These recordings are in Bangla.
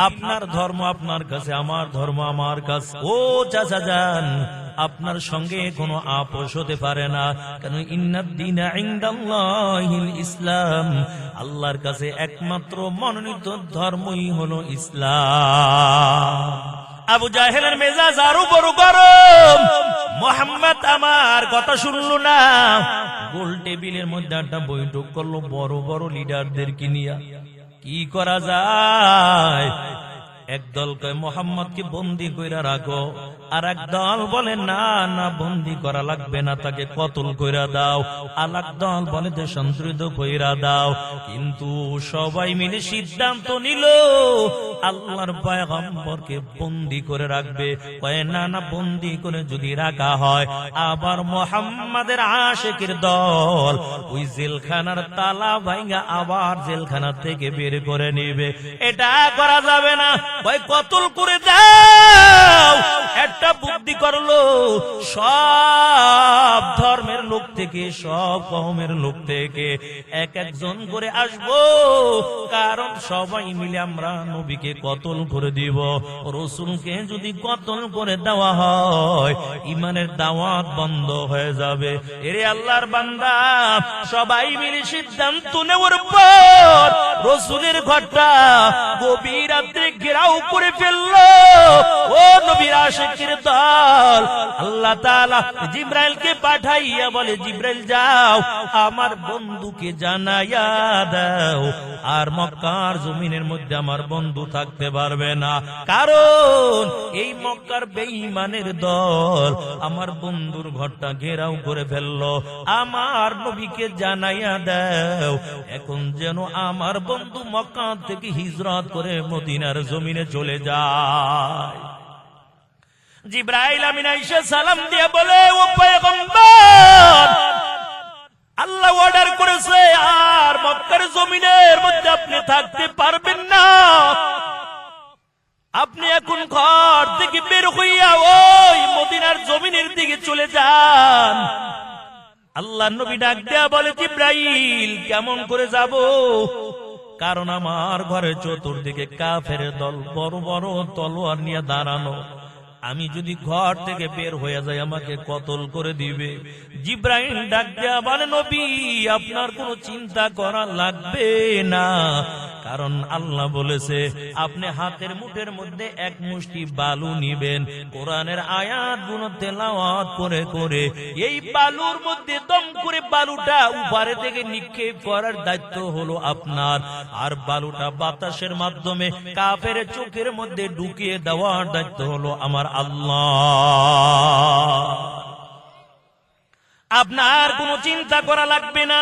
আপনার ধর্ম আপনার কাছে, আমার ধর্ম আমার কাছে। ও চাচা যান, আপনার সঙ্গে কোনো আপোষ হতে পারে না। কেন? ইন্নাদ-দীনা ইনদাল্লাহিল ইসলাম, আল্লাহর কাছে একমাত্র মনোনীত ধর্মই হলো ইসলাম। আবু জাহেলের মেজাজ আরো বড় গরম। মুহাম্মদ আমার কথা শুনলো না, গোল টেবিলের মধ্যে একটা বৈঠক করলো বড় বড় লিডারদেরকে নিয়ে। কি করা যায়? একদল কয় মুহাম্মদকে বন্দী কইরা রাখো, আর একদল বলে না না বন্দী করা লাগবে না, তাকে কতল কইরা দাও। আর একদল বলে দেশান্তরিত কইরা দাও। কিন্তু সবাই মিলে সিদ্ধান্ত নিল আল্লাহর পয়গম্বরকে বন্দী করে রাখবে। কয় না না, বন্দী করে যদি রাখা হয় আবার মুহাম্মাদের আশিকের দল ওই জেলখানার তালা ভাঙা আবার জেলখানা থেকে বের করে নিবে। এটা করা যাবে না, ভাই কতল করে দাও। একটা বুদ্ধি করলো, সব ধর্মের লোক থেকে, সব কওমের লোক থেকে এক একজন করে আসবো, কারণ সবাই মিলে আমরা নবীকে কতল করে দিব। রাসূলকে যদি কতল করে দেওয়া হয় ঈমানের দাওয়াত বন্ধ হয়ে যাবে। এরে আল্লাহর বান্দা, সবাই মিলে সিদ্ধান্ত নেওয়ার পর রাসূলের ঘরটা গভীর রাতে ঘেরাও করে ফেললো। ও নবীর আশিকের দল, আল্লাহ তাআলা জিবরাইলকে পাঠাইয়া বলে, জিবরাইল যাও আমার বন্ধুকে জানাইয়া দাও আর মক্কার জমিনের মধ্যে আমার বন্ধু থাকতে পারবে না, কারণ এই মক্কার বেঈমানের দল আমার বন্ধুর ঘরটা ঘেরাও করে ফেললো। আমার নবীকে জানাইয়া দাও এখন যেন আমার বন্ধু মক্কা থেকে হিজরত করে মদিনার জমিনে চলে যায়। জিবরাইল আমিন আয়েশা সালাম দিয়ে বলে, ও পয়গম্বর, আল্লাহ অর্ডার করেছে আর মক্কার জমিনের মধ্যে আপনি থাকতে পারবেন না। আপনি এখন ঘর থেকে বের হইয়া ওই মদিনার জমিনের দিকে চলে যান। আল্লাহ নবী ডাক দেয়া বলে, জিবরাইল কেমন করে যাব? কারণ আমার ঘরে চতুর্দিকে কাফের দল বড় বড় তলোয়ার নিয়ে দাঁড়ানো, আমি যদি ঘর থেকে বের হয়ে যাই আমাকে কতল করে দিবে। জিবরাইল ডাক দেয়া বলে, নবী আপনার কোনো চিন্তা করা লাগবে না, কারণ আল্লাহ বলেছে আপনি হাতের মুঠের মধ্যে এক মুষ্টি বালু নিবেন, কোরআনের আয়াতগুলো তেলাওয়াত করে করে এই বালুর মধ্যে দম করে বালুটা উপরে থেকে নিক্ষেপ করার দায়িত্ব হলো আপনার, আর বালুটা বাতাসের মাধ্যমে কাফের চোখের মধ্যে ঢুকিয়ে দেওয়ার দায়িত্ব হলো আমার আল্লাহ। আপনার কোনো চিন্তা করা লাগবে না।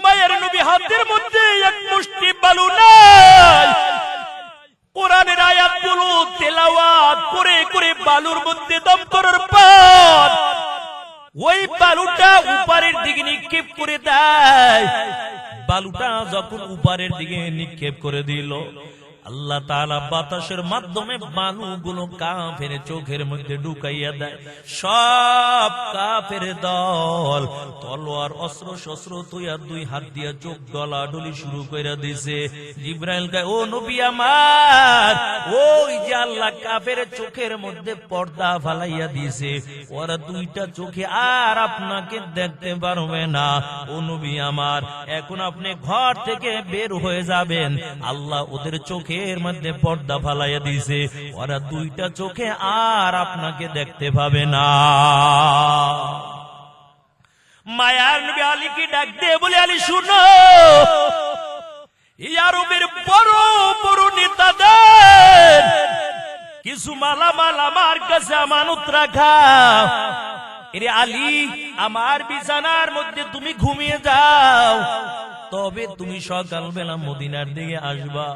মায়ের নবী হাতের মধ্যে এক মুষ্টি বালু নাই, কোরআনের আয়াতগুলো তেলাওয়াত করে করে বালুর মধ্যে দম করার পর ওই বালুটা উপরের দিকে নিক্ষেপ করে দেয়। বালুটা যখন উপরের দিকে নিক্ষেপ করে দিল, আল্লাহ তাআলা বাতাসের মাধ্যমে বালুগুলো কাফের চোখের মধ্যে ঢুকাইয়া দেয়। সব কাফের দল তলোয়ার অস্ত্র শস্ত্র তুইয়া দুই হাত দিয়া চোখ গলা ডলি শুরু কইরা দিছে। জিবরাইল কয়, ও নবী আমার, ওই যে আল্লাহ কাফের চোখের মধ্যে পর্দা ফালাইয়া দিয়েছে, ওরা দুইটা চোখে আর আপনাকে দেখতে পারবে না। ও নবী আমার, এখন আপনি ঘর থেকে বের হয়ে যাবেন, আল্লাহ ওদের চোখে এর মধ্যে পর্দা ফালাইয়া দিয়েছে, ওরা দুইটা চোখে আর আপনাকে দেখতে পাবে না। মায়ার নবী আলীকে ডাক দিয়ে বলে, আলী শুনো, এই আরবের বড় বড় নেতাদের কিছু মালামাল আমার কাছে আমানত রাখা। এরে আলী, আমার বিছানার মধ্যে তুমি ঘুমিয়ে যাও, তবে তুমি সকালবেলা মদিনার দিকে আসবা,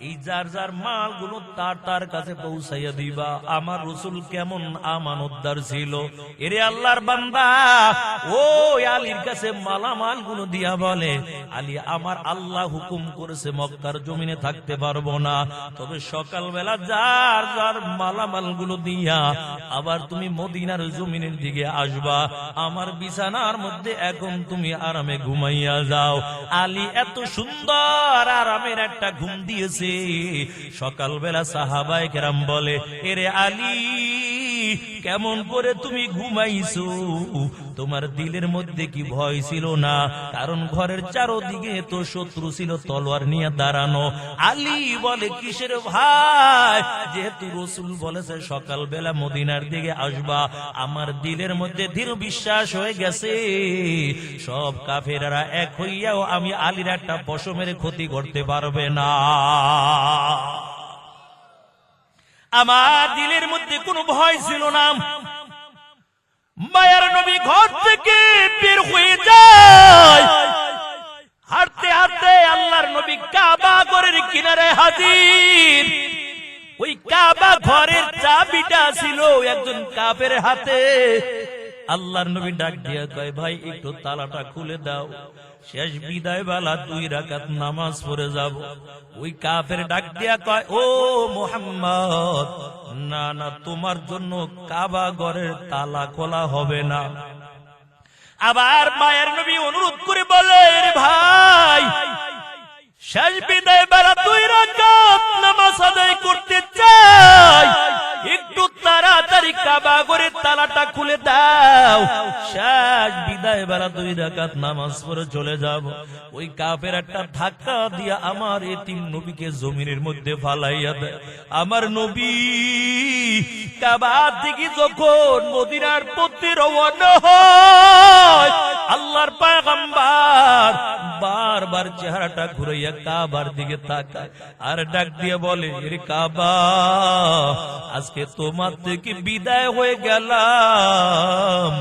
এই যার যার মালগুলো তার তার কাছে পৌঁছাইয়া দিবা। আমার রাসূল কেমন আমানতদার ছিল। এরে আল্লাহর বান্দা, ও আলীর কাছে মালামাল গুলো দিয়া বলে, আলী আমার আল্লাহ হুকুম করেছে মক্কার জমিনে থাকতে পারবো না, তবে সকালবেলা যার যার মালামাল গুলো দিয়া আবার তুমি মদিনার জমিনের দিকে আসবা, আমার বিছানার মধ্যে এখন তুমি আরামে ঘুমাইয়া যাও। আলী এত সুন্দর আরামের একটা ঘুম দিয়েছে, করতেছে। সকালবেলা সাহাবায়ে কেরাম বলে, এরে আলী, কেমন করে তুমি ঘুমাইছো? তোমার দিলের মধ্যে কি ভয় ছিল না? কারণ ঘরের চারদিকে তো শত্রু ছিল তলোয়ার নিয়ে দাঁড়ানো। আলী বলে, কিসের ভাই? যেহেতু রাসূল বলেছে সকালবেলা মদিনার দিকে আসবা, আমার দিলের মধ্যে দৃঢ় বিশ্বাস হয়ে গেছে সব কাফেররা এক হইয়াও আমি আলীর একটা পশমের ক্ষতি করতে পারবে না। আমার দিলের মধ্যে কোনো ভয় ছিল না। মায়ার নবী ঘর থেকে বের হয়ে যায়, হাঁটতে হাঁটতে আল্লাহর নবী কাবা ঘরের কিনারে হাজির। ওই কাবা ঘরের চাবিটা ছিল একজন কাফের হাতে। আল্লাহর নবী ডাক দিয়া কয়, ভাই একটু তালাটা খুলে দাও, শেষ বিদায় বেলা 2 রাকাত নামাজ পড়ে যাব। ওই কাফের ডাক দিয়া কয়, ও মুহাম্মদ, না না, তোমার জন্য কাবা ঘরের তালা খোলা হবে না। আবার মায়ের নবী অনুরোধ করে বলে, ভাই শেষ বিদায় বেলা 2 রাকাত নামাজ আদায় করতে চাই, একটু তাড়াতাড়ি কাবা ঘরের তালাটা খুলে দাও, শেষ বিদায় বেলা 2 রাকাত নামাজ পড়ে চলে যাব। ওই কাফের একটা ধাক্কা দিয়া আমার এতিম নবীকে জমিনের মধ্যে ফালাইয়া দেয়। আমার নবী কাবা থেকে যখন মদিনার পথে রওনা হয়, আল্লাহর পয়গম্বর বারবার চেহারাটা ঘুরাইয়া কাবার দিকে তাকায় আর ডাক দিয়ে বলে, এরে কাবা, আজকে তোমার থেকে বিদায় হয়ে গেলাম।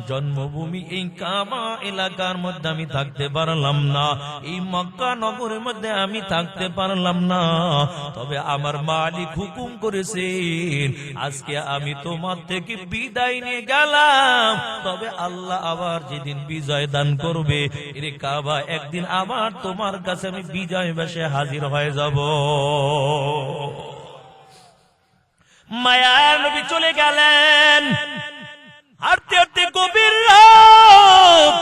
জন্মভূমি এই কাবা এলাকার মধ্যে আমি থাকতে পারলাম না, এই মক্কা নগরের মধ্যে আমি থাকতে পারলাম না, তবে আমার মালিক হুকুম করেছেন আজকে আমি তোমার থেকে বিদায় নিয়ে গেলাম। তবে আল্লাহ আবার যেদিন বিজয় দান করবে, এরে কাবা, একদিন আবার তোমার কাছে আমি বিজয় বেশে হাজির হয়ে যাব। মায়ার নবী চলে গেলেন। হাঁটতে হাঁটতে গভীর রাত,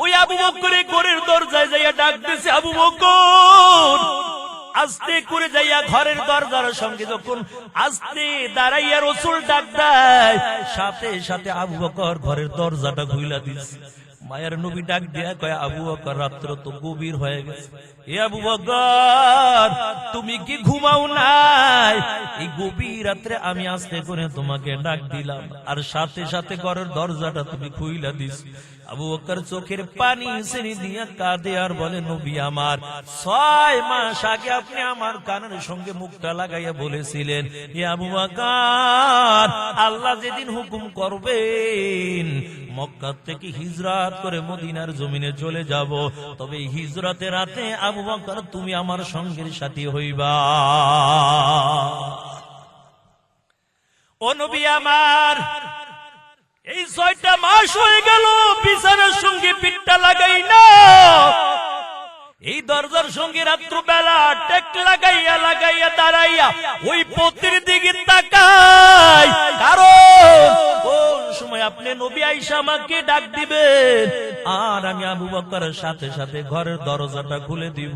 ওই আবু বকরের ঘরের দরজায় যাইয়া ডাক দিছে, আবু বকর। আস্তে করে যাইয়া ঘরের দরজার সঙ্গে যখন আস্তে দাঁড়াইয়া রাসূল ডাক দেয়, সাথে সাথে আবু বকর ঘরের দরজাটা খুইলা দিছে। মায়ের নবী ডাক দিয়া কয়, আবু বকর, রাত্র তো গভীর হয়ে গেছে, এ আবু বকর, তুমি কি ঘুমাও নাই? এই গভীর রাত্রে আমি আস্তে করে তোমাকে ডাক দিলাম, আর সাথে সাথে ঘরের দরজাটা তুমি খুইলা দিস। আবু বকর চোখের পানি ছেড়ে দিয়া কাঁদে আর বলে, নবী আমার, 6 মাস আগে আপনি আমার কানের সঙ্গে মুখটা লাগাইয়া বলেছিলেন, এ আবু বকর, আল্লাহ যেদিন হুকুম করবেন মক্কা থেকে হিজরত করে মদিনার জমিনে চলে যাব, তবে এই হিজরতের রাতে আবু বকর তুমি আমার সঙ্গের সাথী হইবা। ও নবী আমার, এই 6টা মাস হয়ে গেল বিছানার সঙ্গে পিঠটা লাগাই না, এই দরজার সঙ্গে রাত্রবেলা টেক লাগাইয়া লাগাইয়া দাঁড়াইয়া ওই পথের দিকে তাকাই, কারণ কোন সময় আপনি নবী আয়েশা আমাকে ডাক দিবেন আর আমি আবু বকরের সাথে সাথে ঘরের দরজাটা খুলে দিব।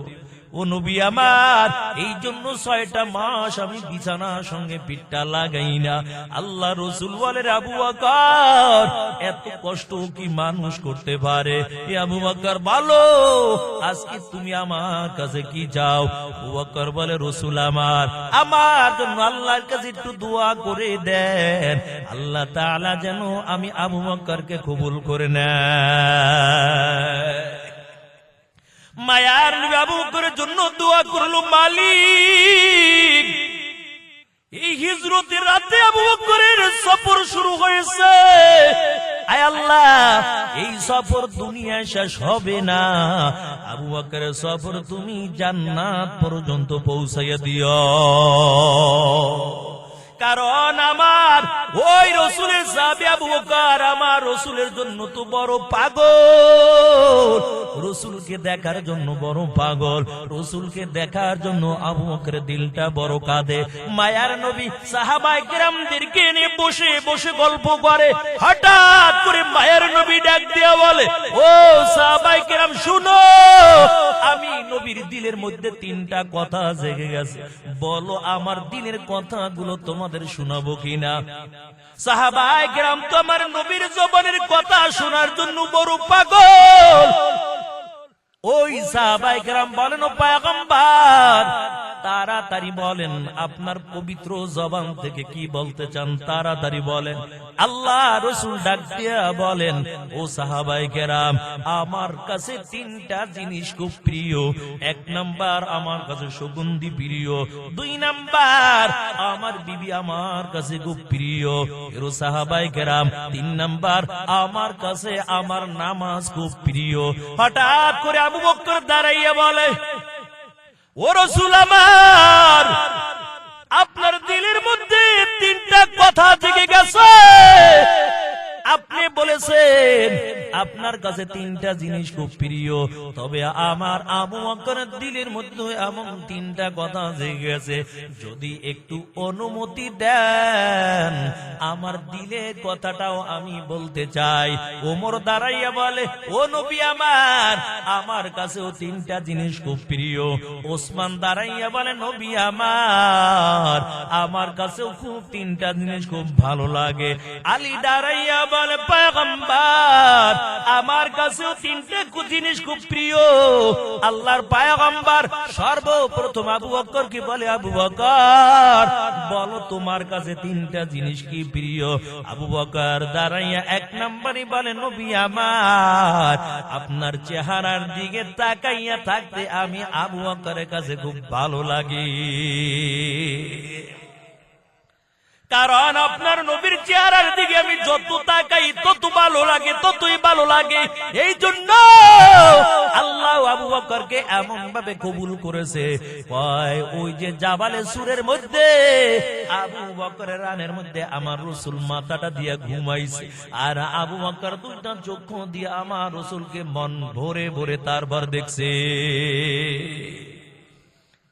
ও নবী আমার, এই জন্য 6টা মাস আমি বিছানার সঙ্গে পিঠটা লাগাই না। আল্লাহ রাসূল বলেন, আবু বকর, এত কষ্ট কি মানুষ করতে পারে? এ আবু বকর বলো, আজকে তুমি আমার কাছে কি চাও? আবু বকর বলে, রাসূল আমার, আমার জন্য আল্লাহর কাছে একটু দোয়া করে দেন, আল্লাহ তাআলা যেন আমি আবু বকরকে কবুল করে নেয়। মায়ার নবী আবু বকরের জন্য দোয়া করলো, মালিক, এই হিজরতের রাতে আবু বকরের সফর শুরু হয়েছে, আয় আল্লাহ, এই সফর দুনিয়ায় শেষ হবে না, আবু বকরের সফর তুমি জান্নাত পর্যন্ত পৌঁছাইয়া দিও। কারণ আমার ওই রাসূলের সাহাবী আবু বকর আমার রাসূলের জন্য তো বড় পাগল, রাসূলকে দেখার জন্য বড় পাগল, রাসূলকে দেখার জন্য আবু বকরের দিলটা বড় কাঁদে। মায়ার নবী সাহাবায়ে কেরামদেরকে নিয়ে বসে বসে গল্প করে, হঠাৎ করে মায়ার নবী ডাক ডাক দিয়া বলে, ও সাহাবায়ে কেরাম শুনো, আমি নবীর দিলের মধ্যে তিনটা কথা জেগে গেছে, বলো আমার দিলের কথাগুলো তোমাদের শোনাবো কিনা। সাহাবায়ে কেরাম তো আমার নবীর জবানের কথা শোনার জন্য বড় পাগল। ওই সাহাবায়ে কেরাম বলেন, ও পয়গম্বর তাড়াতাড়ি বলেন আপনার পবিত্র জবান থেকে কি বলতে চান, তাড়াতাড়ি বলেন। আল্লাহ রাসূল ডাক দিয়া বলেন, ও সাহাবায়ে কেরাম আমার কাছে তিনটা জিনিস খুব প্রিয়। এক নাম্বার আমার কাছে সুগন্ধি প্রিয়, দুই নাম্বার আমার বিবি আমার কাছে খুব প্রিয়, এর সাহাবায়ে কেরাম তিন নাম্বার আমার কাছে আমার নামাজ খুব প্রিয়। হঠাৎ করে আবু বকর দাঁড়াইয়া বলে, ও রাসূল আমার, আপনার দিলের মধ্যে তিনটা কথা জেগে গেছে। আপনি বলেছেন আপনার কাছে তিনটা জিনিস খুব প্রিয়, তবে আমার আবু বকরের দিলের মধ্যে এমন তিনটা কথা জেগে গেছে, যদি একটু অনুমতি দেন আমার দিলের কথাটাও আমি বলতে চাই। ওমর দাঁড়াইয়া বলে, ও নবী আমার, আমার কাছেও তিনটা জিনিস খুব প্রিয়। ওসমান দাঁড়াইয়া বলে, নবী আমার, আমার কাছেও খুব তিনটা জিনিস খুব ভালো লাগে। আলী দাঁড়াইয়া বলে, পয়গম্বর আমার কাছেও তিনটা জিনিস খুব প্রিয়। আল্লাহর পয়গম্বর সর্বপ্রথম আবু বকরকে বলে, আবু বকর বলো তোমার কাছে তিনটা জিনিস কি প্রিয়। আবু বকর দাঁড়াইয়া এক নম্বরই বলে, নবী আমার, আপনার চেহারার দিকে তাকাইয়া থাকতে আমি আবু বকরের কাছে খুব ভালো লাগে, কারণ আপনার নবীর চেহারার দিকে আমি যত তাকাই তত ভালো লাগে, ততই ভালো লাগে। এই জন্য আল্লাহ আবু বকরকে এমন ভাবে কবুল করেছে, ওই যে জাবালে সুরের মধ্যে আবু বকরের রানের মধ্যে আমার রাসূল মাথাটা দিয়ে ঘুমাইছে, আর আবু বকর দুইটা চক্ষু দিয়ে আমার রাসূলকে মন ভরে ভরে তারপর দেখছে।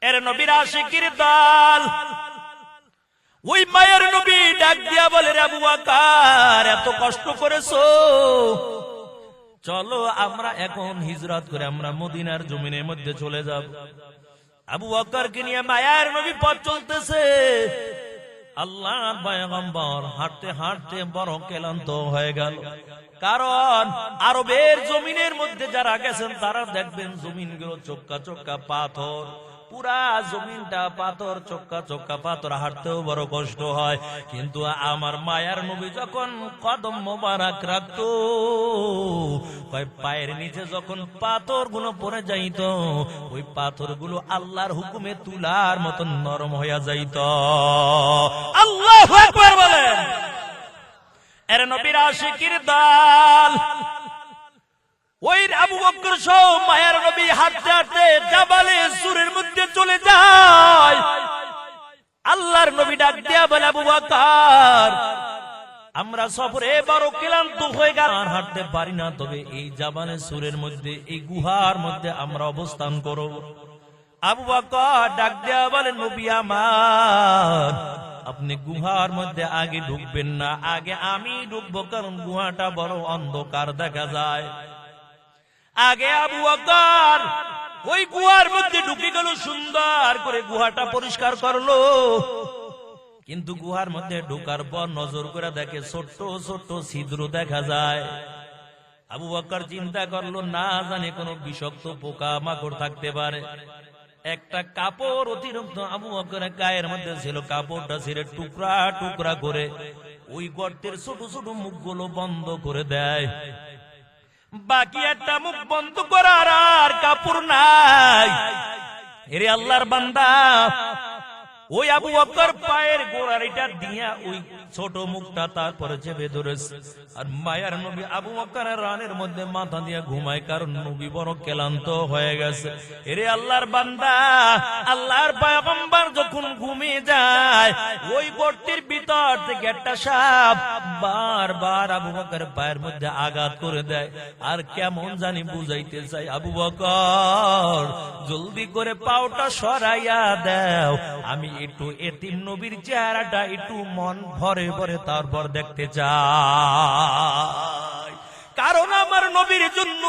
এর নবীর আশিকির দল ওই মায়ের নবী ডাক দিয়া বলে, আবু বকর এত কষ্ট করেছো, চলো আমরা এখন হিজরত করে আমরা মদিনার জমিনের মধ্যে চলে যাব। আবু বকরকে নিয়ে মায়ের নবী পথ চলতেছে। আল্লাহর পয়গম্বর হাঁটতে হাঁটতে বড় ক্লান্ত হয়ে গেল, কারণ আরবের জমিনের মধ্যে যারা গেছেন তারা দেখবেন জমিনগুলো চোক্কা চোক্কা পাথর, পুরা জমিনটা পাথর, চোক্কা চোক্কা পাথর, হাঁটতেও বড় কষ্ট হয়। কিন্তু আমার মায়ার নবী যখন কদম মোবারক রাখতো, পায়ের নিচে যখন পাথর গুলো পড়ে যাইত, ওই পাথর গুলো আল্লাহর হুকুমে তুলার মতন নরম হইয়া যাইত। আল্লাহু আকবার বলেন। এর নবীর আশিকির দল ওই আবু বকর সহ মায়ের নবী হাঁটতে হাঁটতে জাবালে সুরের মধ্যে চলে যায়। আল্লাহর নবী ডাক দিয়া বলে, আবু বকর আমরা সফরে বড় ক্লান্ত হয়ে গেল, আর হাঁটতে পারি না, তবে এই জাবালে সুরের মধ্যে এই গুহার মধ্যে আমরা অবস্থান করব। আবু বকর ডাক দিয়া বলে, নবী আমার, আপনি গুহার মধ্যে আগে ঢুকবেন না, আগে আমি ঢুকবো, কারণ গুহাটা বড় অন্ধকার দেখা যায়। আগে আবু বকর ওই গুহার মধ্যে ঢুকে গেল, সুন্দর করে গুহাটা পরিষ্কার করলো, কিন্তু গুহার মধ্যে ঢোকার পর নজর করে দেখে ছোট্ট ছোট্ট ছিদ্র দেখা যায়। আবু বকর চিন্তা করলো, না জানে কোনো বিষাক্ত পোকা মাকড় থাকতে পারে। একটা কাপড় অতিরিক্ত আবু বকরের গায়ের মধ্যে ছিল, কাপড়টা ছিঁড়ে টুকরা টুকরা করে ওই গর্তের ছোট ছোট মুখগুলো বন্ধ করে দেয়। বাকি একটা মুখ বন্ধ করার আর কাপড় নাই। এরে আল্লাহর বান্দা, ওই আবু বকর পায়ের গোড়ালিটা দিয়া ওই ছোট মুখটা তারপরে চেপে ধরেছে, আর মায়ার নবী আবু বকরের রানের মধ্যে মাথা দিয়ে ঘুমায়, কারণ নবী বড় ক্লান্ত হয়ে গেছে। এরে আল্লাহর বান্দা, আল্লাহর পয়গম্বর যখন ঘুমিয়ে যায়, ওই গর্তের ভিতর থেকে একটা সাপ বারবার আবু বকরের পায়ের মধ্যে আঘাত করে দেয়, আর কেমন জানি বুঝাইতে চাই, আবু বকর জলদি করে পাওটা সরাইয়া দাও, আমি একটু এতিম নবীর চেহারাটা একটু মন ভরে ভরে তারপর দেখতে চাই। কারণ আমার নবীর জন্য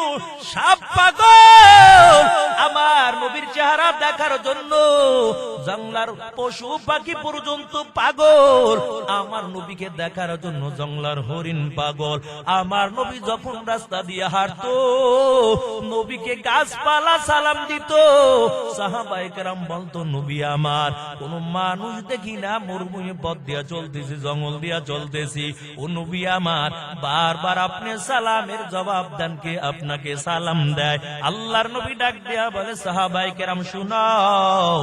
সাপ পাগল, আমার নবীর চেহারা দেখার জন্য জঙ্গলার পশু পাখি পর্যন্ত পাগল, আমার নবীকে দেখার জন্য জঙ্গলার হরিণ পাগল। আমার নবী যখন রাস্তা দিয়ে হাঁটতো, নবীকে গাছপালা সালাম দিত। সাহাবায়ে কেরাম বলতো, নবী আমার, কোন মানুষ দেখি না, মরুভূমি পথ দিয়া চলতেছি, জঙ্গল দিয়া চলতেছি, ও নবী আমার, বারবার আপনি সালামের জবাব দেন, কে আপনাকে সালাম দেয়? আল্লাহর নবী ডাক দিয়া বলে, সাহাবায়ে কেরাম শুনাও,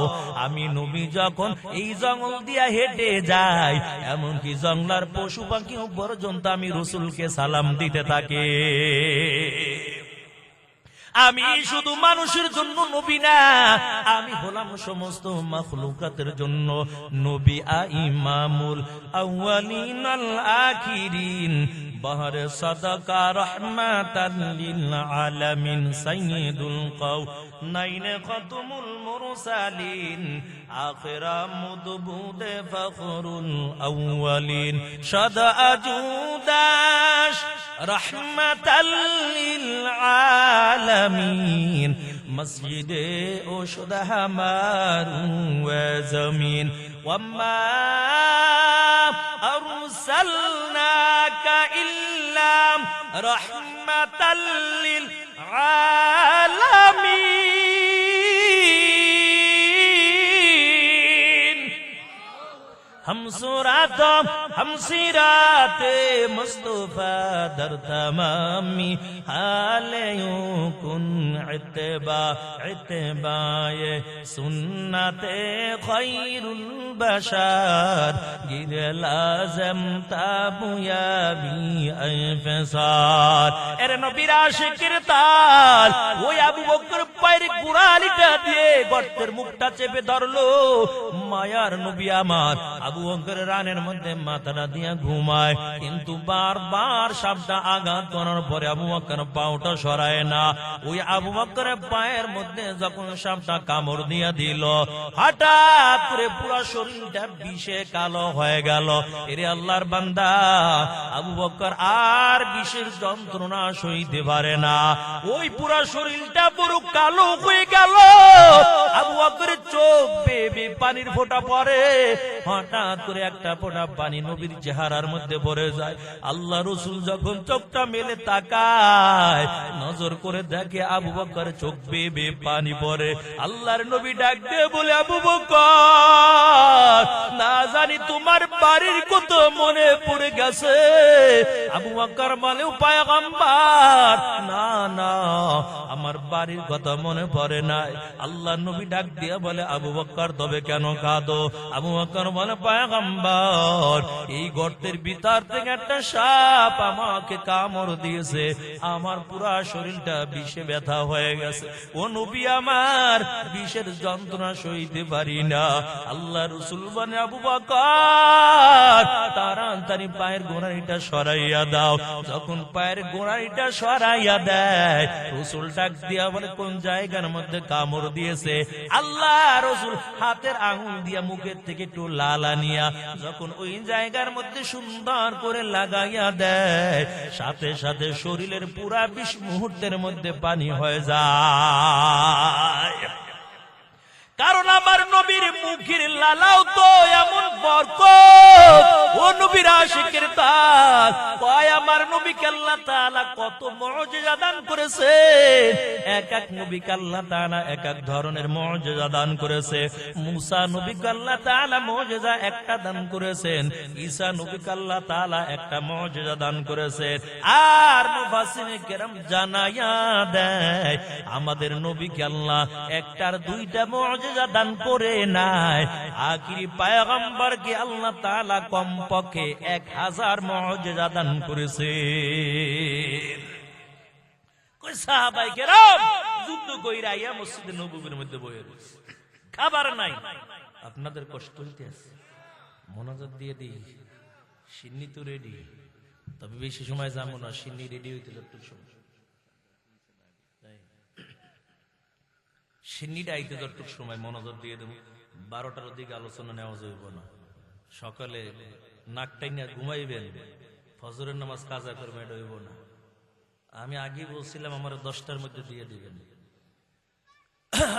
আমি নবী যখন এই জঙ্গল দিয়া হেঁটে যাই, এমনকি জঙ্গলার পশু পাখি পর্যন্ত আমি রাসূলকে সালাম দিতে থাকে। আমি শুধু মানুষের জন্য নবী না, আমি হলাম সমস্ত মাখলুকাতের জন্য নবী। ইমামুল আউয়ালিন আল আখিরিন, বাহরে সাদাকা রাহমাতাল লিল আলামিন, সাইয়্যিদুল কাওনাইন খাতুমুল মুরসালিন, আখিরা মুদবুদে ফখরুল আউয়ালিন, সাদা আজুদাশ রাহমাতাল লিল আলামিন, মসজিদে ওশুদ হামারু ওয়া জমিন, ওয়াম্মা আরসালনাকা ইল্লা রাহমাতাল লিল আলামিন। हम सिराते मुस्तफा दर तमामी हाले कुन इत्तिबाए सुन्नते खैरुल बशर गिर लाज़म ताबुयाबी अफसार। এর নবীর আশিকের তাল ওই আবু বকর পায়ের গোড়ালিটা দিয়ে গর্তের মুখটা চেপে ধরলো। মায়ার নবী আমার আবু বকরের রানের মধ্যে মাথাটা দিয়ে ঘুমায়, কিন্তু বারবার সাপটা আঘাত করার পরে আবু বকর পাওটা সরায় না। ওই আবু বকরের পায়ের মধ্যে যখন সাপটা কামড় দিয়ে দিল, হঠাৎ করে পুরো শরীরটা বিষে কালো হয়ে গেল। এরে আল্লাহর বান্দা, আবু বকর আর বিষের যন্ত্রণা সইতে পারে না, ওই পুরো শরীরটা পুরো কালো হয়ে গেল। আবু বকরের চোখ বেয়ে পানির ফোঁটা পড়ে, হঠাৎ করে একটা ফোঁটা পানি নবীর চেহারার মধ্যে পড়ে যায়। আল্লাহ রাসূল যখন চোখটা মেলে তাকায়, নজর করে দেখে আবু বকর চোখ বেয়ে পানি পড়ে। আল্লাহর নবী ডাক দিয়ে বলে, আবু বকর, না জানি তোমার বাড়ির কত মনে পড়ে গেছে। আবু বকর বলে, পয়গম্বর, না না, আমার বাড়ির কথা মনে পড়ে নাই। আল্লাহ নবী ডাক দিয়ে বলে, আবু বকর তবে কেন কাঁদো? আবু বকর বলে, পয়গম্বর, এই গর্তের ভিতর থেকে একটা সাপ আমাকে কামড় দিয়েছে, আমার পুরা শরীরটা বিষে ব্যথা হয়ে গেছে। ও নবী আমার, বিষের যন্ত্রণা সইতে পারি না। আল্লাহ রাসূল বলে, আবু বকর, তাড়াতাড়ি পায়ের গোড়ালিটা সরাইয়া দাও। যখন পায়ের গোড়ালিটা সরাইয়া দেয়, রাসূল ডাক দিয়া বলে, কোন জায়গার মধ্যে কামড় দিয়েছে? আল্লাহ রাসূল হাতের আঙুল দিয়া মুখের থেকে একটু লালা নিয়া যখন ওই জায়গার মধ্যে সুন্দর করে লাগাইয়া দেয়, সাথে সাথে শরীরের পুরা 20 মুহূর্তের মধ্যে পানি হয়ে যায়। কারণ আমার নবীর মুখের লালাও তো এমন বরকত, ও নবীর আশিকের তাল। কয় আমার নবীকে আল্লাহ তাআলা কত মুজিজা দান করেছে। এক এক নবীকে আল্লাহ তাআলা এক এক ধরনের মুজিজা দান করেছে। মুসা নবীকে আল্লাহ তাআলা মুজিজা একটা দান করেছেন, ঈসা নবীকে আল্লাহ তাআলা একটা মুজিজা দান করেছেন। আর মুফাসসিরে কেরাম জানায়া দেয়, আমাদের নবীকে আল্লাহ একটার দুইটা মুজিজা দান করে নাই। আখিরি পয়গম্বরকে আল্লাহ তাআলা কমপক্ষে 1000 মুজিজা দান করেছে। কই সাহাবায়ে কেরাম যুদ্ধ কইরা আইয়া মসজিদে নববীর মধ্যে বসে রয়েছে, খাবার নাই। আপনাদের কষ্ট হইতেছে, মনোযোগ দিয়ে দিই। সিন্নি তো রেডি, তবে বেশি সময় যাবো না, সিন্নি রেডি হইতে যত সময়, সিন্নিটা আইতে যতটুকু সময় মনোযোগ দিয়ে দেবো। 12টার দিকে আলোচনা নেওয়া যাইব না। সকালে নাকটাই না ঘুমাইবেন, ফজরের নামাজ কাজা করবেন, এটা হইব না। আমি আগে বলছিলাম আমার 10টার মধ্যে দিয়ে দিবেন।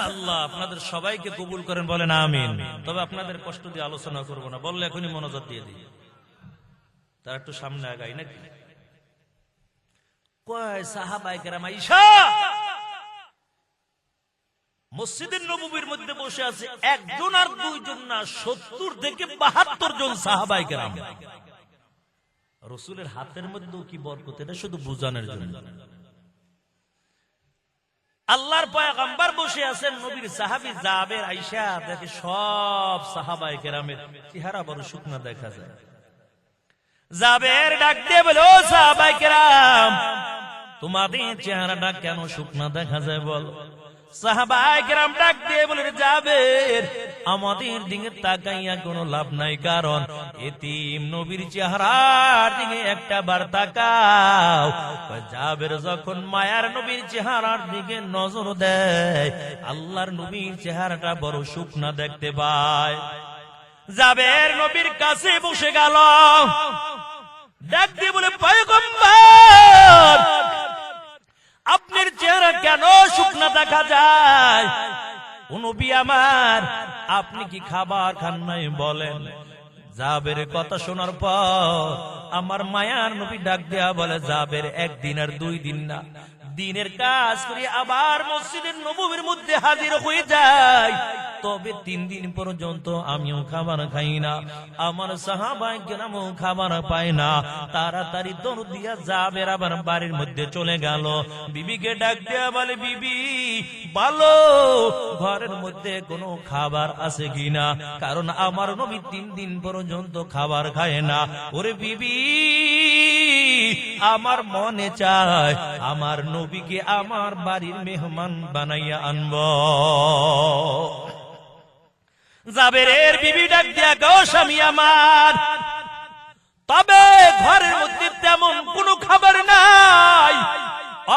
আল্লাহ আপনাদের সবাইকে কবুল করেন, বলেন আমিন। তবে আপনাদের কষ্ট দিয়ে আলোচনা করব না, বললে এখনই মনোযোগ দিয়ে দিই। তার একটু সামনে আগাই নাকি? কয় সাহাবায়ে কেরাম আয়েশা মসজিদের নববীর মধ্যে বসে আছে, একজন আর দুইজন না, 70 থেকে 72 জন সাহাবায়ে কেরাম। রাসূলের হাতের মধ্যেও কি বরকত, এটা শুধু বুঝানোর জন্য। আল্লাহর পয়গম্বর বসে আছেন, নবীর সাহাবী জাবের আয়েশা দেখে সব সাহাবায়ে কেরামের চেহারা বড় শুকনা দেখা যায়। জাবের ডাক দিয়ে বলে, ও সাহাবায়ে কেরাম, তোমাদের চেহারাটা কেন শুকনা দেখা যায় বলো? সাহাবায়ে কেরাম ডাক দিয়ে বলে, জাবের, আমাদের দিকে তাকাইয়া কোনো লাভ নাই, কারণ এতিম নবীর চেহারার দিকে একটা বার তাকাও। জাবের যখন মায়ার নবীর চেহারার দিকে নজর দেয়, আল্লাহর নবীর চেহারাটা বড় শুকনা দেখতে পায়। জাবের নবীর কাছে বসে গেল, ডাক দিয়ে বলে, পয়গম্বর, আপনার চেহারা কেন শুকনা দেখা যায়? ও নবী আমার, আপনি কি খাবার খান নাই বলেন? জাবের কথা শোনার পর আমার মায়ার নবী ডাক দেয়া বলে, জাবের, একদিন আর 2 দিন না, দিনের কাজ করে আবার মসজিদের নববীর মধ্যে হাজির হয়ে যায়, তবে 3 দিন পর্যন্ত আমিও খাবার খাই না, আমার সাহাবায়ে কেরামও খাবার পায় না। তাড়াতাড়ি দৌড় দিয়া জাবের আবার বাড়ির মধ্যে চলে গেল। বিবিকে ডাক দেয়া বলে, বিবি বলো ঘরের মধ্যে কোনো খাবার আছে কিনা, কারণ আমার নবী 3 দিন পর্যন্ত খাবার খায় না। ওরে বিবি, আমার মনে চায় আমার নবীকে আমার বাড়ির মেহমান বানাইয়া আনব। জাবেরের বিবি ডাক দিয়া, গো স্বামী আমার, তবে ঘরের মধ্যে তেমন কোনো খাবার নাই,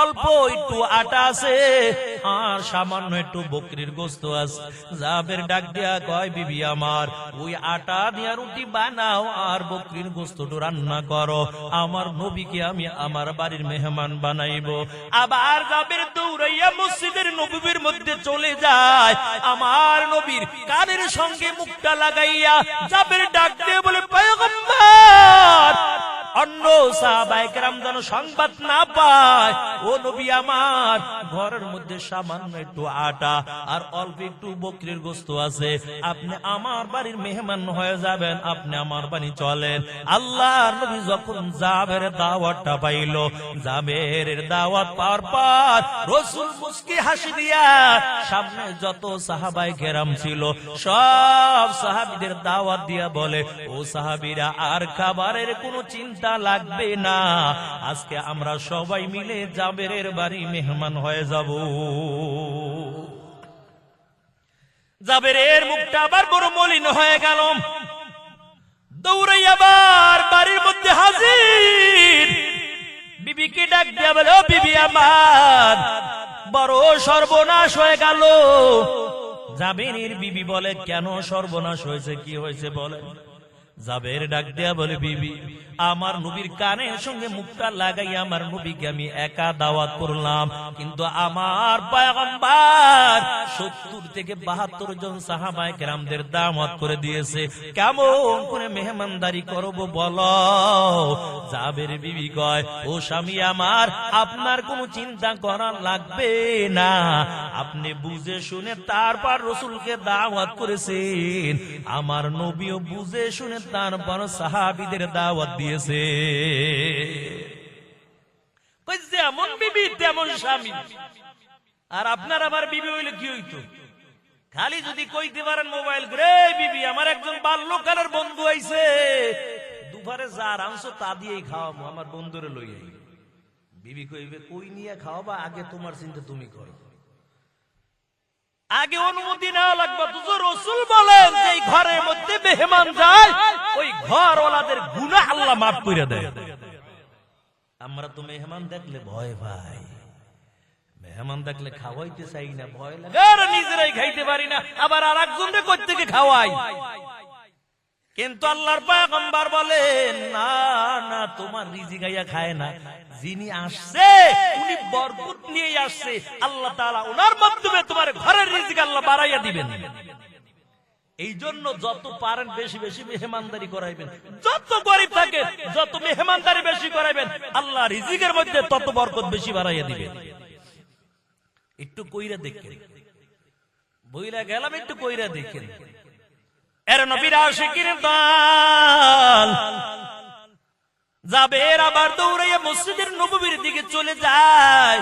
অল্প একটু আটা আছে আর সামান্য একটু বকরির গোশত আছে। জাবের ডাক দিয়া কয়, বিবি আমার, ওই আটা দিয়া রুটি বানাও আর বকরির গোশতটা রান্না করো, আমার নবীকে আমি আমার বাড়ির মেহমান বানাইব। আবার জাবের দৌড়াইয়া মসজিদের নববীর মধ্যে চলে যায়, আমার নবীর কানের সঙ্গে মুখটা লাগাইয়া জাবের ডাক দিয়ে বলে, পয়গম্বর, অন্য সাহাবায়ে কেরাম যেন সংবাদ না পায়, ও নবী আমার, ঘরের মধ্যে সামান্য একটু আটা আর অল্প একটু বকরির গোশত আছে, আপনি আমার বাড়ির মেহমান হয়ে যাবেন, আপনি আমার বাড়ি চলেন। আল্লাহর নবী যখন জাবের দাওয়াতটা পাইল, জাবেরের দাওয়াত পাওয়ার পর রাসূল মুস্কি হাসি দিয়া সামনে যত সাহাবায়ে কেরাম ছিল সব সাহাবীদের দাওয়াত দিয়া বলে, ও সাহাবীরা, আর খাবারের কোনো চিন্তা লাগবে না, আজকে আমরা সবাই মিলে জাবেরের বাড়ি মেহমান হয়ে যাব। জাবেরের মুখটা আবার বড় মলিন হয়ে গেল, দৌড়াই আবার বাড়ির মধ্যে হাজির। বিবিকে ডাক দিয়া বলে, ও বিবি আমার, বড় সর্বনাশ হয়ে গেল। জাবেরের বিবি বলে, কেন সর্বনাশ হয়েছে, কি হয়েছে বলেন? জাবের ডাক দেয়া বলে, বিবি, আমার নবীর কানের সঙ্গে মুখটা লাগাই আমার নবীকে আমি একা দাওয়াত করলাম, কিন্তু আমার পয়গম্বর 70 থেকে 72 জন সাহাবায়ে কেরামদের দাওয়াত করে দিয়েছে, কেমন করে মেহমানদারি করব বলো? জাবের বিবি কয়, ও স্বামী আমার, আপনার কোনো চিন্তা করা লাগবে না, আপনি বুঝে শুনে তারপর রাসূলকে দাওয়াত করেছেন, আমার নবীও বুঝে শুনে তারপর সাহাবীদের দাওয়াত দিয়েছে। যেমন বিবি তেমন স্বামী। আর আপনার আমার বিবি হইলে কি হইতো? খালি যদি কইতে পারেন মোবাইল করে, বিবি আমার একজন বাল্যকালের বন্ধু আইছে, দুপুরে যা রাঁধছো তা দিয়েই খাওয়াবো, আমার বন্ধুরে লই আই। বিবি কইবে, কই নিয়ে খাওয়াবা, আগে তোমার চিন্তা তুমি করো, আগে অনুমতি নেওয়া লাগবে। তো রাসূল বলেন যে ঘরের মধ্যে মেহমান যায়, ওই ঘরওয়ালাদের গুনাহ আল্লাহ মাফ করে দেয়। আমরা তো মেহমান দেখলে ভয় পাই, মেহমান দেখলে খাওয়াইতে চাই না, ভয় লাগে, আর নিজেরাই খাইতে পারি না, আবার আরেকজনকে কই থেকে খাওয়াই। কিন্তু আল্লাহর পয়গম্বর বলেন, না না, তোমার রিজিক আইয়া খায় না, যিনি আসছে উনি বরকত নিয়ে আসছে, আল্লাহ তাআলা ওনার মাধ্যমে তোমার ঘরের রিজিক আল্লাহ বাড়াইয়া দিবেন। এই জন্য যত পারেন বেশি বেশি মেহমানদারি করাইবেন, যত গরিব থাকে যত মেহমানদারি বেশি করাইবেন, আল্লাহ রিজিকের মধ্যে তত বরকত বেশি বাড়াইয়া দিবেন। একটু কইরা দেখেন, বইরা গেলাম, একটু কইরা দেখেন। এর নবীর আশিকিনের দল জাবের আবার দৌড়াইয়া মসজিদের নববীর দিকে চলে যায়।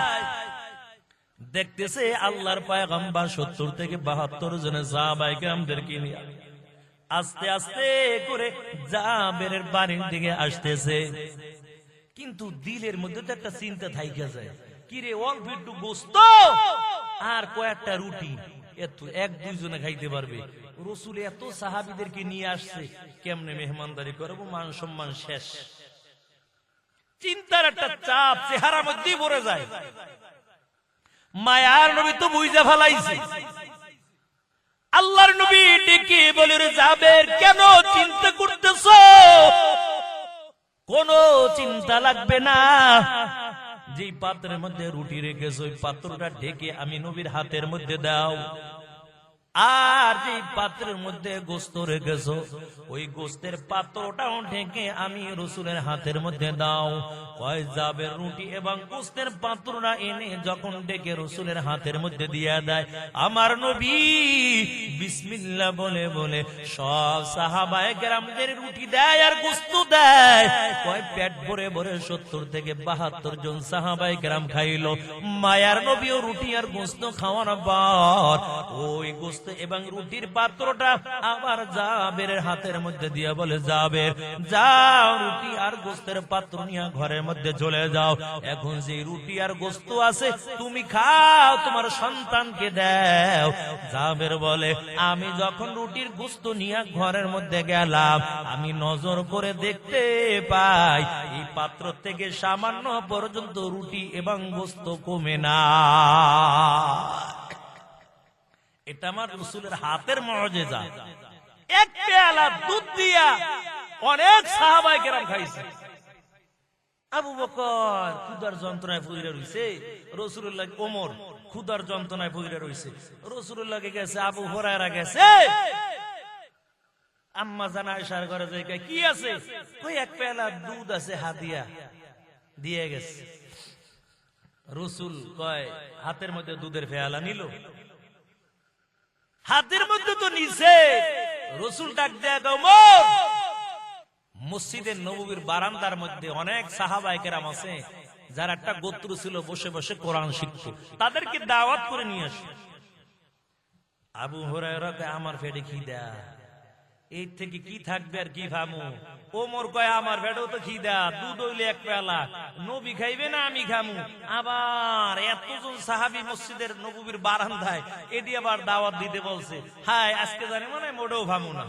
দেখতেছে আল্লাহর পয়গম্বর 70 থেকে 72 জন সাহাবায়ে কেরামদেরকে নিয়ে আস্তে আস্তে করে জাবেরের বাড়ির দিকে আসতেছে। কিন্তু দিলের মধ্যে তো একটা চিন্তা থাইকা যায়, কি রে, অল্প একটু গোশত আর কয়েকটা রুটি, এত এক দুইজনে খাইতে পারবে। রাসূল এত সাহাবীদেরকে নিয়ে আসছে, কেমনে মেহমানদারি করবো, মান সম্মান শেষ। চিন্তার একটা চাপ চেহারার মধ্যেই ভরে যায়। মায়ার নবী তো বুঝা ফেলাইছে। আল্লাহর নবী ডেকে বলে, রে জাবের, কেন চিন্তা করতেছো? কোনো চিন্তা লাগবে না, যে পাত্রের মধ্যে রুটি রেখেছো ওই পাত্রটা ঢেকে আমি নবীর হাতের মধ্যে দাও, আর যে পাত্রের মধ্যে গোশত রেখেছো ওই গোশতের পাত্রটাও ঢেকে আমি রাসূলের হাতের মধ্যে দাও। কয় জাবের রুটি এবং গোশতের পাত্রটা এনে যখন ডেকে রাসূলের হাতের মধ্যে দিয়ে দেয়, আমার নবী বিসমিল্লাহ বলে বলে সব সাহাবায়ে কেরামদের রুটি দেয় আর গোশত দেয়। কয় পেট ভরে ভরে 70 থেকে 72 জন সাহাবায়ে কেরাম খাইলো। মায়ার নবীও রুটি আর গোশত খাওয়ার পর ওই গোশত এবং রুটির পাত্রটা আবার জাবেরের হাতের মধ্যে দিয়ে বলে, জাবের যাও, রুটি আর গোশতের পাত্র নিয়ে ঘরের মধ্যে চলে যাও। এখন যে রুটি আর গোশত আছে তুমি খাও, তোমার সন্তানকে দাও। জাবের বলে, আমি যখন রুটির গোশত নিয়ে ঘরের মধ্যে গেলাম, আমি নজর করে দেখতে পাই এই পাত্র থেকে সামান্য পর্যন্ত রুটি এবং গোশত কমে না। এটা আমার রাসূলের হাতের মুজিজা। এক পেয়ালা দুধ দিয়া অনেক সাহাবায়ে কেরাম খাইছে। আবু বকর ক্ষুধার যন্ত্রণায় পড়ে রইছে, রাসূলুল্লাহ ওমর ক্ষুধার যন্ত্রণায় পড়ে রইছে, রাসূলুল্লাহকে গেছে, আবু হুরায়রা গেছে, আম্মা জান আয়েশার ঘরে যাই, কি আছে? কই এক পেয়ালা দুধ আছে, হাদিয়া দিয়ে গেছে। রাসূল কয়, হাতের মধ্যে দুধের পেয়ালা নিল, হাতের মধ্যে তো নিছে। রাসূল ডাক দেয়া, ওমর, মসজিদের নববীর বারান্দার মধ্যে অনেক সাহাবায়ে কেরাম আছে যারা একটা গোত্র ছিল বসে বসে কোরআন শিখত, তাদেরকে দাওয়াত করে নিয়ে আসে। আবু হুরায়রা কয়, আমার পেটে খিদা, এই থেকে কি থাকবে আর কি খামু? ওমর কয়, আমার পেটেও তো খিদা, দুধ হইলে এক পেয়ালা, নবী খাইবে না আমি খামু? আবার এতজন সাহাবী মসজিদের নববীর বারান্দায়, এটি আবার দাওয়াত দিতে বলছে। হায়, আজকে জানি মানে মোটেও খামু না।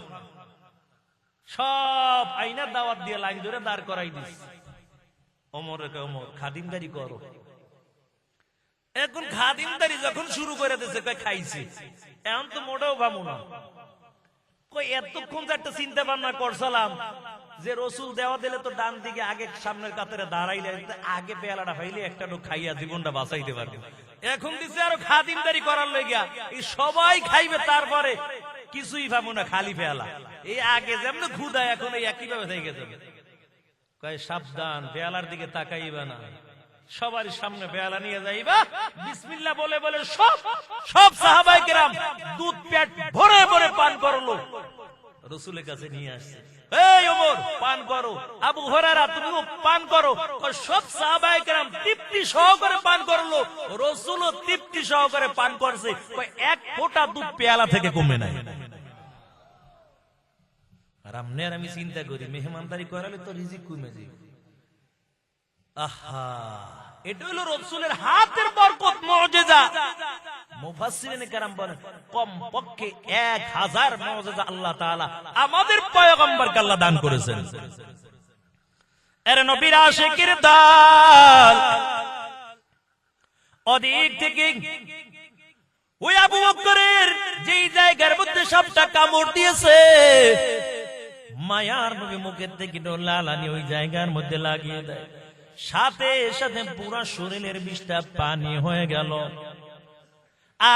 সব আইনা দাওয়াত দিয়ে লাইন ধরে দাঁড় করাই দিস। ওমর খাদিমদারি করো। এখন খাদিমদারি যখন শুরু করে দিয়েছে, খাইছে, এখন তো মোটেও খামু না। এতক্ষণ যে একটা চিন্তা ভাবনা করছিলাম যে রাসূল দেওয়া দিলে তো ডান দিকে আগে সামনের কাতারে দাঁড়াইলে আগে পেয়ালাটা হইলে একটা লোক খাইয়া জীবনটা বাঁচাইতে পারবে। এখন দিচ্ছে আরো খাদিমদারি করার লাগিয়া, এই সবাই খাইবে, তারপরে কিছুই পাবো না, খালি পেয়ালা। এই আগে যেমন ক্ষুধা, এখন এই একই ভাবে থেকে যাবে। কয়, সাবধান, পেয়ালার দিকে তাকাইবা না, সবার সামনে পেয়ালা নিয়ে যাইবা, বিসমিল্লাহ বলে বলে সব সাহাবায়ে কেরাম দুধ পেট ভরে ভরে পান করলো, রাসূলের কাছে নিয়ে আসছে। এই ওমর, পান করো, আবু হুরায়রা তুমিও পান করো। সব সাহাবায়ে কেরাম তৃপ্তি সহকারে পান করলো, রাসূলও তৃপ্তি সহকারে পান করছে। এক ফোঁটা দুধ পেয়ালা থেকে কমে নাই। আর আমি চিন্তা করি, মেহমানদারি করালে তো রিজিক কমে যাবে। আহা, এটা হলো রাসূলের হাতের বরকত, মুজিজা। মুফাসসিরিনে কেরাম বলেন, কমপক্ষে 1000 মুজিজা আল্লাহ তাআলা আমাদের পয়গম্বরকে আল্লাহ দান করেছেন। এর নবীর আশিকের দল ওদিক থেকে ওই আবু বকরের যেই জায়গার মধ্যে সাপটা কামড় দিয়েছে, মায়ার নবী মুখের থেকে লালানি ওই জায়গার মধ্যে লাগিয়ে দেয়, সাথে সাথে পুরো শরীরের বিষটা পানি হয়ে গেল।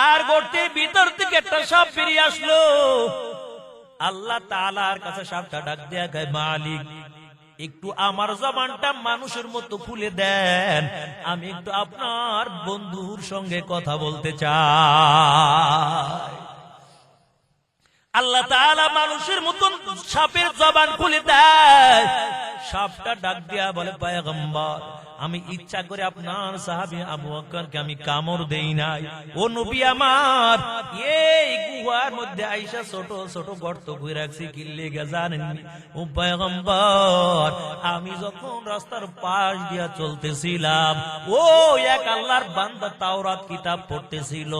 আর গর্তের ভিতর থেকে একটা সাপ বেরিয়ে আসলো। আল্লাহ তাআলার কাছে সাপটা ডাক দেয়া কয়, মালিক একটু আমার জবানটা মানুষের মতো খুলে দেন, আমি একটু আপনার বন্ধুর সঙ্গে কথা বলতে চাই। আল্লাহ তাআলা মানুষের মতন সাপের জবান খুলে দেয়। সাপটা ডাক দিয়া বলে, পয়গম্বর আমি ইচ্ছা করে আপনার সাহাবী আবু বকরকে আমি কামড় দেই নাই। ও নবী আমার, এই গুহার মধ্যে আইসা ছোট ছোট গর্ত করে রাখছি কি লেগে জানেন? ও পয়গম্বর আমি যখন রাস্তার পাশ দিয়া চলতেছিলাম, ও এক আল্লাহর বান্দা তাওরাত কিতাব পড়তেছিল।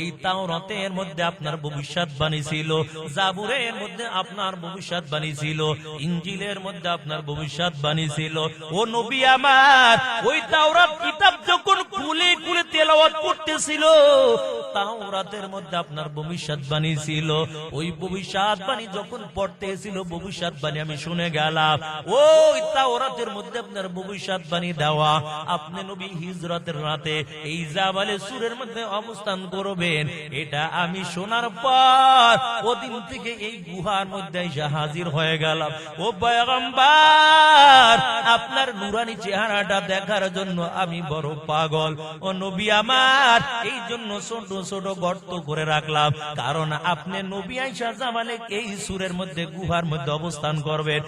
এই তাওরাতের মধ্যে আপনার ভবিষ্যৎবাণী ছিল, জাবুরের মধ্যে আপনার ভবিষ্যৎবাণী ছিল, ইনজিলের মধ্যে আপনার ভবিষ্যৎবাণী ছিল। ও নবী আমার, ওই তাওরাত কিতাব যখন খুলে খুলে তেলাওয়াত করতেছিল, তাওরাতের মধ্যে আপনার ভবিষ্যৎবাণী ছিল। ওই ভবিষ্যৎবাণী যখন পড়তেছিল, ভবিষ্যৎবাণী আমি শুনে গেলাম। ওই তাওরাতের মধ্যে আপনার ভবিষ্যৎবাণী দেওয়া, আপনি নবী হিজরতের রাতে এই জাবালে সুরের মধ্যে অবস্থান করবেন, এটা আমি শোনার পর ওদিন থেকে এই গুহার মধ্যে এসে হাজির হয়ে গেলাম। ও পয়গম্বর আপনার নুরানি চেহারাটা দেখার জন্য আমি বড় পাগল। ও নবী আমার, এই জন্য ছোট ছোট গর্ত করে রাখলাম, কারণ আপনি নবী আয়েশা জামালে এই সুরের মধ্যে গুহার মধ্যে অবস্থান করবেন,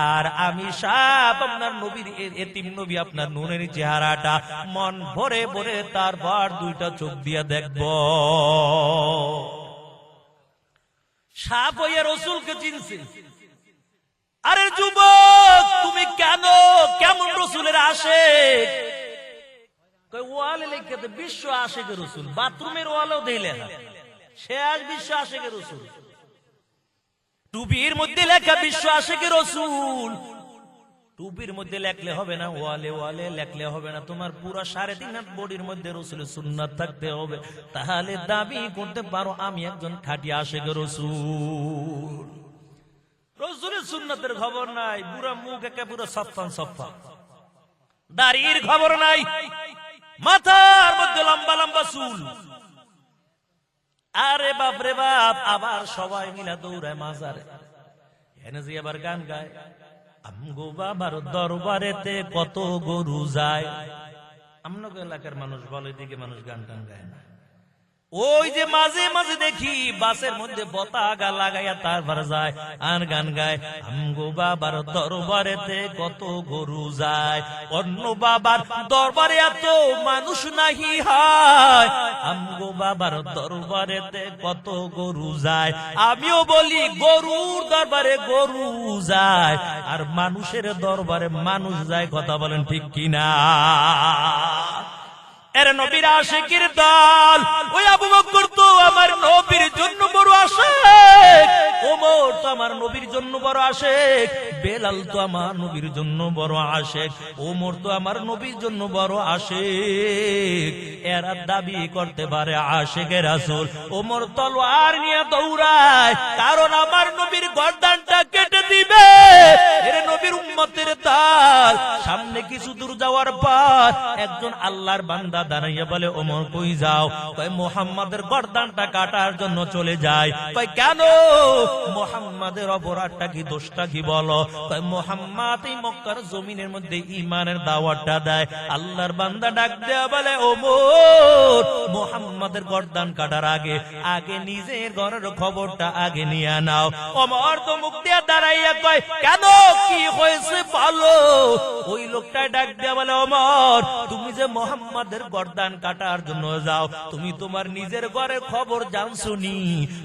আর আমি সাপ আপনার নবীর এতিম নবী আপনার নুনের চেহারাটা মন ভরে ভরে তারপর দুইটা চোখ দিয়ে দেখব। সাপ হয়ে রসুলকে চিনছে। আরে যুবক তুমি কেন কেমন রসুলের আশেক? ওয়ালে লিখে বিশ্ব আশেকের রসুল, বাথরুমের ওয়ালেও দেই লেখা শেষ বিশ্ব আশেকের রসুল, টুপির মধ্যে লেখা বিশ্ব আশেকের রসুল। টুপির মধ্যে লেখলে হবে না, ওয়ালে ওয়ালে লেখলে হবে না, তোমার পুরো 3.5 হাত বডির মধ্যে রসুলের সুন্নাত থাকতে হবে, তাহলে দাবি করতে পারো আমি একজন খাঁটি আশেকের রসুল। রসুলের সুন্নাতের খবর নাই, পুরা মুখ একে পুরো সফান সফা, দাড়ির খবর নাই, মাথার মধ্যে লম্বা লম্বা চুল। আরে বাপ রে বাপ, আবার সবাই মিলা দৌড়ায় মাজারে, এনে যে আবার গান গায়, আমগো বাবার দরবারেতে কত গরু যায়। আমনগো এলাকার মানুষ বলে, দিকে মানুষ গান টান গায় না। ওই যে মাঝে মাঝে দেখি বাসের মধ্যে পতাকা লাগাইয়া তারপর যায় আর গান গায়, আমগো বাবার দরবারেতে কত গরু যায়, অন্য বাবার দরবারে এত মানুষ নাহি হয়, আমগো বাবার দরবারেতে কত গরু যায়। আমিও বলি গরুর দরবারে গরু যায়, আর মানুষের দরবারে মানুষ যায়, কথা বলেন ঠিক কিনা? এর নবীর আশিকের দল, ওই আবু বকর তো আমার নবীর জন্য বড় আশিক, ওমর তো আমার নবীর জন্য বড় আশিক, বেলাল তো আমার নবীর জন্য বড় আশিক, ওমর তো আমার নবীর জন্য বড় আশিক। এরা দাবি করতে পারে আশিকে রাসূল। ওমর তলোয়ার নিয়ে দৌড়ায়, কারণ আমার নবীর গর্দানটা কেটে দিবে। এর নবীর উম্মতের দল সামনে কিছু দূর যাওয়ার পর একজন আল্লাহর বান্দা দাঁড়াইয়া বলে, ওমর কই যাও? কয় মুহাম্মাদের গর্দানটা কাটার জন্য চলে যায়। কয় কেন? মুহাম্মাদের অপরাধটা কি, দোষটা কি বলো? কয় মুহাম্মাদ এই মক্কার জমিনের মধ্যে ঈমানের দাওয়াতটা দেয়। আল্লাহর বান্দা ডাক দেয়া বলে, ওমর মুহাম্মাদের গর্দান কাটার আগে আগে নিজের ঘরের খবরটা আগে নিয়ে নাও। ওমর তো মুখ দিয়ে দাঁড়াইয়া কয়, কেন কি হয়েছে বলো? ওই লোকটা ডাক দেয়া বলে, ওমর তুমি যে মুহাম্মাদের গর্দান কাটার জন্য যাও, তুমি তোমার নিজের ঘরের খবর জানছো নি?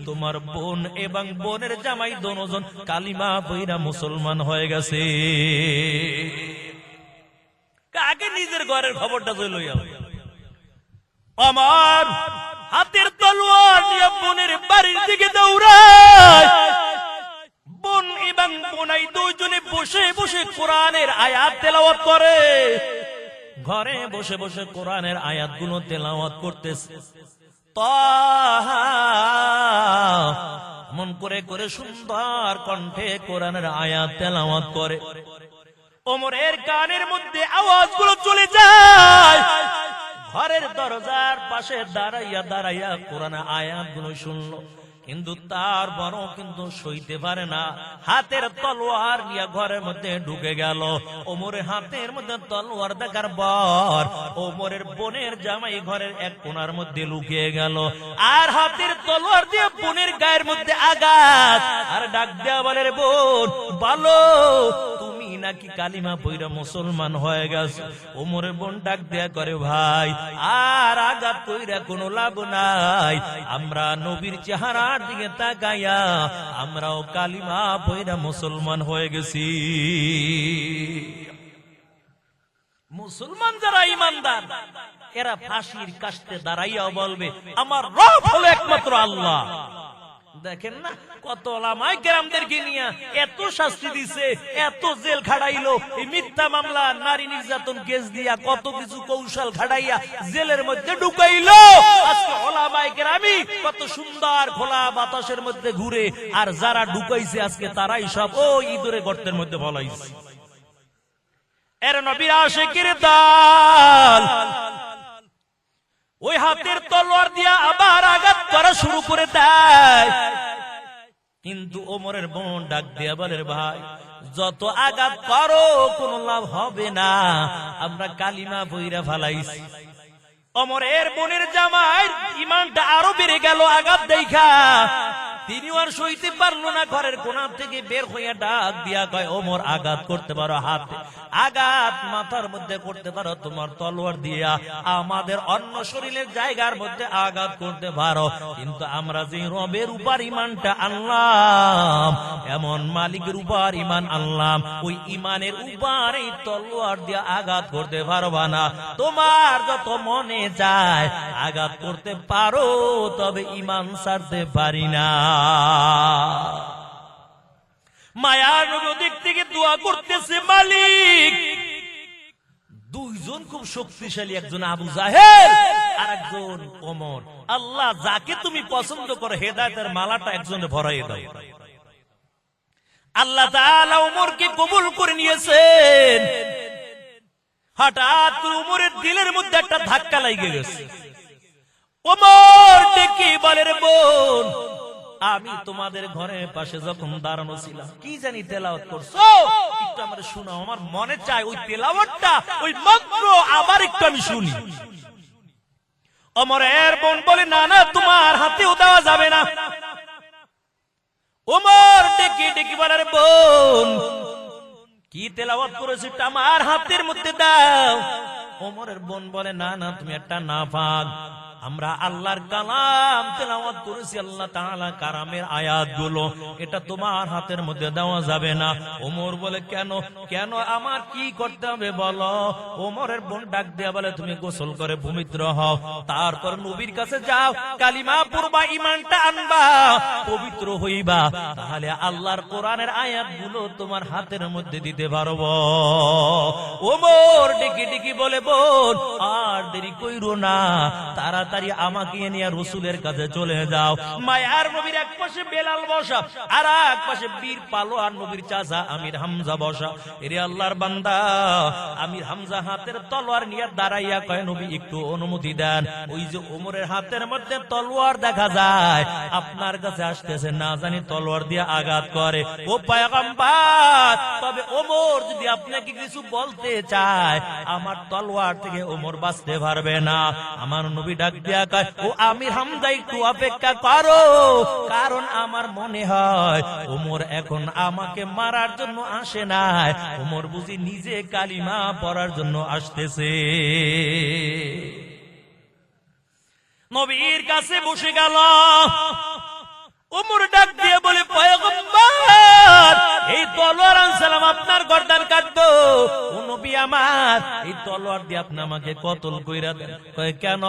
তোমার বোন এবং বোনের জামাই দুজন কালিমা পইরা মুসলমান হয়ে গেছে। আগে নিজের ঘরের খবরটা লইয়া আমার হাতের তলোয়ার নিয়ে বোনের বাড়ির দিকে দৌড়ায়। বোন এবং বোনাই দুইজনে বসে বসে কোরআনের আয়াত তেলাওয়াত করে, ঘরে বসে বসে কোরআনের আয়াতগুলো তেলাওয়াত করতেছে। তাহা মন করে করে সুন্দর কণ্ঠে কোরআনের আয়াত তেলাওয়াত করে। ওমরের কানের মধ্যে আওয়াজগুলো চলে যায়, ঘরের দরজার পাশে দাঁড়াইয়া দাঁড়াইয়া কোরআনের আয়াতগুলো শুনলো, কিন্তু তার বড় কিন্তু সইতে পারে না। হাতের তলোয়ার নিয়ে ঘরের মধ্যে ঢুকে গেল। ওমরের হাতের মধ্যে তলোয়ার দেখার পর ওমরের বোনের জামাই ঘরের এক কোণার মধ্যে লুকিয়ে গেল, আর হাতের তলোয়ার দিয়ে বোনের গায়ের মধ্যে আঘাত, আর ডাক দেয়া বলে, রে বোন বলো তুমি নাকি কালিমা পইরা মুসলমান হয়ে গেছে? ওমরের বোন ডাক দেয়া করে, ভাই আর আঘাত কইরা কোনো লাভ নাই, আমরা নবীর চেহারার দিকে তাকাইয়া আমরাও কালিমা পইরা মুসলমান হয়ে গেছি। মুসলমান যারা ইমানদার এরা ফাঁসির কাস্তে দাঁড়াইয়া বলবে, আমার রব হলো একমাত্র আল্লাহ। দেখেন না কত ওলামায়ে কেরামদেরকে নিয়ে এত শাস্তি দিছে, এত জেল খাটাইলো, এই মিথ্যা মামলা নারী নির্যাতন কেস দিয়া কত কিছু কৌশল খাটাইয়া জেলের মধ্যে ঢুকাইলো। আজকে ওলামায়ে কেরামি কত সুন্দর খোলা বাতাসের মধ্যে ঘুরে, আর যারা ঢুকাইছে আজকে তারাই সব ওই ইঁদুরে গর্তের মধ্যে বলাইছে। এর নবীর আশিকের দল ওই হাতের তলোয়ার দিয়া আবার আঘাত করা শুরু করে দেয়, কিন্তু ওমরের বোন ডাক দিয়া বলে, ভাই যত আঘাত করো কোনো লাভ হবে না, আমরা কালিমা পইরা ফালাইছি। ওমরের বোনের জামাই ইমানটা আরো বেড়ে গেল আঘাত দেখা, তিনি আর সইতে পারলো না, ঘরের কোণা থেকে বের হইয়া ডাক দিয়া কয়, ওমর আঘাত করতে পারো, হাতে আঘাত মাথার মধ্যে করতে পারো, তোমার তলোয়ার দিয়া আমাদের অন্য শরীরের জায়গার মধ্যে আঘাত করতে পারো, কিন্তু আমরা যে রবের উপর ইমানটা আনলাম, এমন মালিকের উপর ইমান আনলাম, ওই ইমানের উপর এই তলোয়ার দিয়া আঘাত করতে পারবা না। তোমার যত মনে যায় আঘাত করতে পারো, তবে ইমান ছাড়তে পারি না। মায়ার দিক থেকে দোয়া করতেছে মালিক। দুইজন খুব শক্তিশালী, একজন আবু জাহেল আর একজন ওমর। আল্লাহ যাকে তুমি পছন্দ করো হেদায়েতের মালাটা একজনে ভরাইয়ে দাও। আল্লাহ তাআলা ওমরকে কবুল করে নিয়েছেন। হঠাৎ ওমরের দিলের মধ্যে একটা ধাক্কা লেগে গেছে। ওমর ডেকে বলে, রে বোন আমি তোমাদের ঘরের পাশে যখন দাঁড়ানো ছিলাম কি জানি তেলাওয়াত করছো, একটু আমার শোনাও, আমার মনে চায় ওই তেলাওয়াতটা ওই মন্ত্র আবার একটু আমি শুনি। ওমরের বোন বলে, না না তোমার হাতেও দেওয়া যাবে না। ওমর ডেকে ডেকে বলে, রে বোন কি তেলাওয়াত করেছো আমার হাতের মধ্যে দাও। ওমরের বোন বলে, না না তুমি একটা নাপাক, আমরা আল্লাহর কালাম তেলাওয়াত করেছি, আল্লাহ তাআলা কালামের আয়াতগুলো, এটা তোমার হাতের মধ্যে দেওয়া যাবে না। ওমর বলে, কেন কেন আমার কি করতে হবে বলো? ওমরের বোন ডাক দেয়া বলে, তুমি গোসল করে পবিত্র হও, তারপর নবীর কাছে যাও, কালিমা পড়বা, ঈমানটা আনবা, পবিত্র হইবা, তাহলে আল্লাহর কোরআনের আয়াতগুলো তোমার হাতের মধ্যে দিতে পারবো। ওমর ডেকে ডেকে বলে, বোন আর দেরি কইরো না, তাড়াতাড়ি আমাকে নিয়ে রাসূলের কাছে চলে যাও। মায়ার নবীর এক পাশে বেলাল বসা, আর এক পাশে বীর পালোয়ান নবীর চাচা আমির হামজা বসা। এরে আল্লাহর বান্দা আমির হামজা হাতের তলোয়ার নিয়ে দাঁড়াইয়া কয়, নবী একটু অনুমতি দেন, ওই যে ওমরের হাতের মধ্যে তলোয়ার দেখা যায়, আপনার কাছে আসতেছে, না জানি তলোয়ার দিয়ে আঘাত করে। ও পয়গম্বর, তবে ওমর যদি আপনাকে কিছু বলতে চায়, আমার তলোয়ার থেকে ওমর বাঁচতে পারবে না। আমার নবী ডাক দিয়া কয়, ও আমির হামজা একটু অপেক্ষা করো, কারণ আমার মনে হয় ওমর এখন আমাকে মারার জন্য আসে নাই, ওমর বুঝি নিজে কালিমা পড়ার জন্য আসতেছে। নবীর কাছে বসে গেল। ওমর ডাক দিয়ে বলে, পয়গম্বর এই তলোয়ার আনসালাম আপনার গর্দান কাটবো। ও নবী আমার, এই তলোয়ার দিয়ে আপনি আমাকে কতল কইরা দেন। কয় কেন?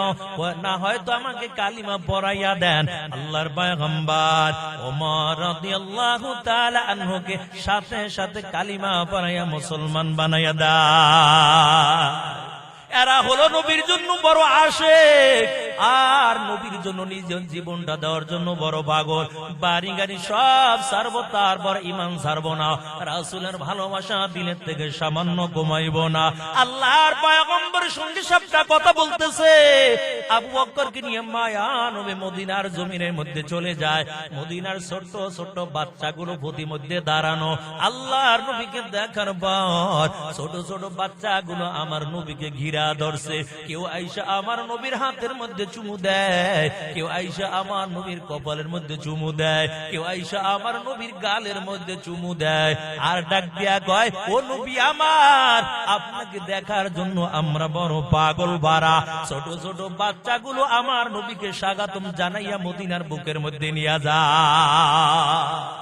না হয়তো আমাকে কালিমা পড়াইয়া দেন। আল্লাহর পয়গম্বর ওমর রাদিয়াল্লাহু তাআলা আনহুকে সাথে সাথে কালিমা পড়াইয়া মুসলমান বানাইয়া দেয়। এরা হলো নবীর জন্য বড় আশিক আর নবীর জন্য নিজের জীবনটা দেওয়ার জন্য বড় পাগল। বাড়ি গাড়ি সব ছাড়বো, তারপর ঈমান ছাড়বো না, রাসূলের ভালোবাসা দিলের থেকে সামান্য কমাইব না। আল্লাহর পয়গম্বরের সঙ্গে সবটা কথা বলতেছে। আবু বকরকে নিয়ে মায়া নবী মদিনার জমিনের মধ্যে চলে যায়। মদিনার ছোট্ট ছোট্ট বাচ্চাগুলো প্রতিমধ্যে দাঁড়ানো। আল্লাহর নবীকে দেখার পর ছোট ছোট বাচ্চাগুলো আমার নবীকে ঘিরা ধরছে। কেউ আইসা আমার নবীর হাতের মধ্যে চুমু দেয়, কেউ আইসা আমার নবীর কপালের মধ্যে চুমু দেয়, কেউ আইসা আমার নবীর গালের মধ্যে চুমু দেয়, আর ডাক দিয়া কয়, ও নবী আমার, আপনাকে দেখার জন্য আমরা বড় পাগল বারা। ছোট ছোট বাচ্চাগুলো আমার নবীকে স্বাগতম জানাইয়া মদিনার বুকের মধ্যে নিয়ে যায়।